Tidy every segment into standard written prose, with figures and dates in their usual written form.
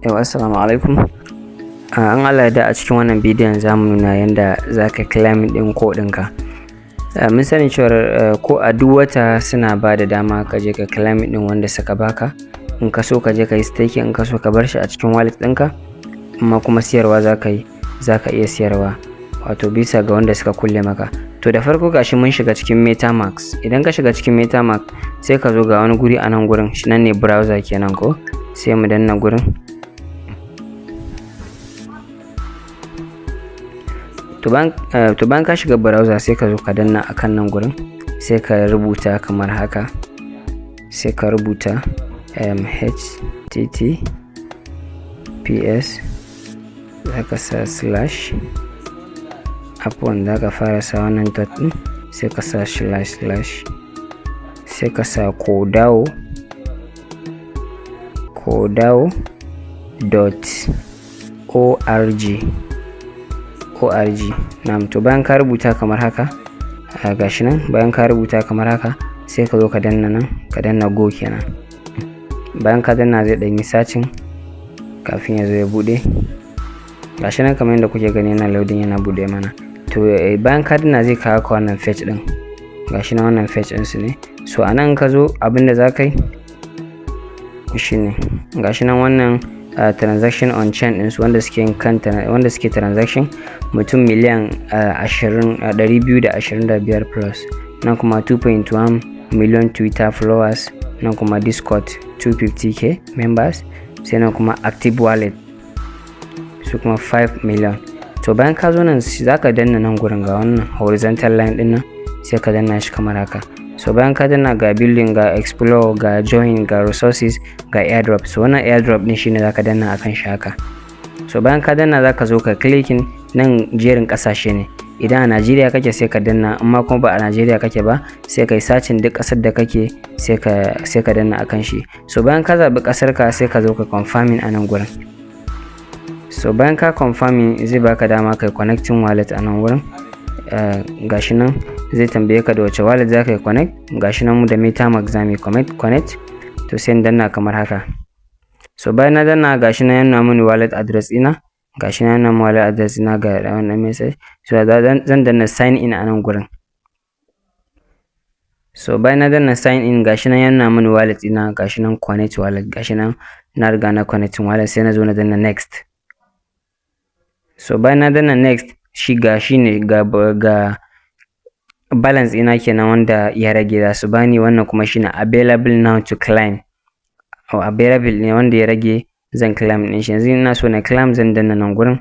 Assalamu alaikum. An Allah da a cikin wannan bidiyon zamu nuna yanda zaka claim din ko ɗinka. Mun sani cewa ko a duk wata suna ba da dama ka je ka claim din wanda suka baka. In ka so ka je ka yi staking, in ka so ka bar shi a cikin wallet ɗinka, amma kuma siyarwa zaka iya siyarwa, wato bisa ga wanda suka kulle maka. To da farko gashi mun shiga cikin MetaMask. Idan ka shiga cikin MetaMask sai ka zo ga wani guri a nan gurin, shi nan ne browser kenan ko, sai mu danna gurin. To bayan ka shiga browser sai ka zo ka danna akan nan gurin, sai ka rubuta kamar haka, sai ka rubuta https, zaka sa slash, afwan zaka fara sa wannan dot din, sai ka sa slash, sai ka sa kodao.org. Na'am, to bayan ka rubuta kamar haka, gashi nan, bayan ka rubuta kamar haka sai ka zo ka danna nan, ka danna go kenan. Bayan ka danna zai dan yi searching kafin ya zo ya bude. Gashi nan kamar yadda kuke gani yana loading, yana bude mana. To bayan ka danna zai kawo ka wannan page din. Gashi nan wannan page din su ne. So anan ka zo abinda zaka yi shine gashi nan wannan transaction on chain din su wanda suke transaction mutum miliyan 225 plus, nan kuma 2.1 million Twitter followers, nan kuma Discord 250k members, sai nan kuma active wallet su kuma 5 million. To bayan ka zo nan zaka danna nan gurin ga wannan horizontal line din nan, sai ka danna shi kamar haka. So bayan ka danna ga building, ga explore, ga join, ga resources, ga airdrop. So wannan airdrop din shine zaka danna akan shi haka. So bayan ka danna zaka zo ka clicking nan jerin kasashe ne. Idan a Najeriya kake sai ka danna, amma kuma ba a Najeriya kake ba sai kai searching duk kasar da kake, sai ka danna akan shi. So bayan ka zabi kasar ka sai ka zo ka confirming a nan gurin. So bayan ka confirming zai baka dama kai connecting wallet a nan gurin. Gashi nan zai tambaye ka da wace wallet za ka yi connect. Gashi nan mu da MetaMask za mu connect. To sai danna kamar haka. So bayan na danna gashi nan yana mini wallet address ina, gashi nan yana wallet address ina ga wannan message. So zan danna sign in a nan gurin. So bayan na danna sign in gashi nan yana mini wallet ina, gashi nan connect wallet, gashi nan na riga na connecting wallet, sai na zo na danna next. So bayan na danna next, shi gashi ne ga balance ina kenan wanda ya rage za su bani, wannan kuma shine available now to claim. Available ne wanda ya rage zan claim din shi. Yanzu ina so na claim zan danna nan gurin,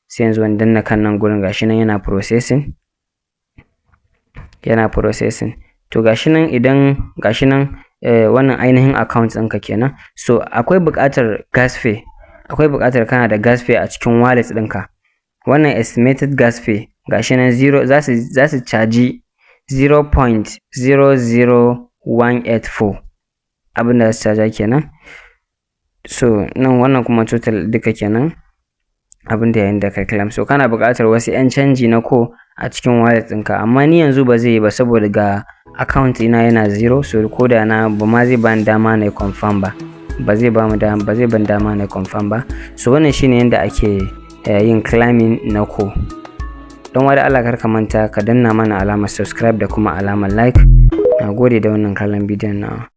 sai yanzu zan danna kan nan gurin, gashi nan yana processing. To gashi nan wannan ainihin account ɗinka kenan. So akwai buƙatar gas fee, kana da gas fee a cikin wallet ɗinka. Wannan estimated gas fee gashi nan za su caji 0.00184 abinda za su caja kenan. So nan wannan kuma total duka kenan abinda yayin da ka claim. So kana buƙatar wasu 'yan canji na ko a cikin wallet ɗinka, amma ni yanzu ba zai yi ba saboda ga account ina yana 0. So ko da na ba ma zai bani dama na confirm ba, ba zai ban dama na confirm ba. So wannan shine yanda ake yin claiming na ko. Don wada Allah kar ka manta ka danna mana alamar subscribe da kuma alamar like. Na gode da wannan kallon bidiyon nawa.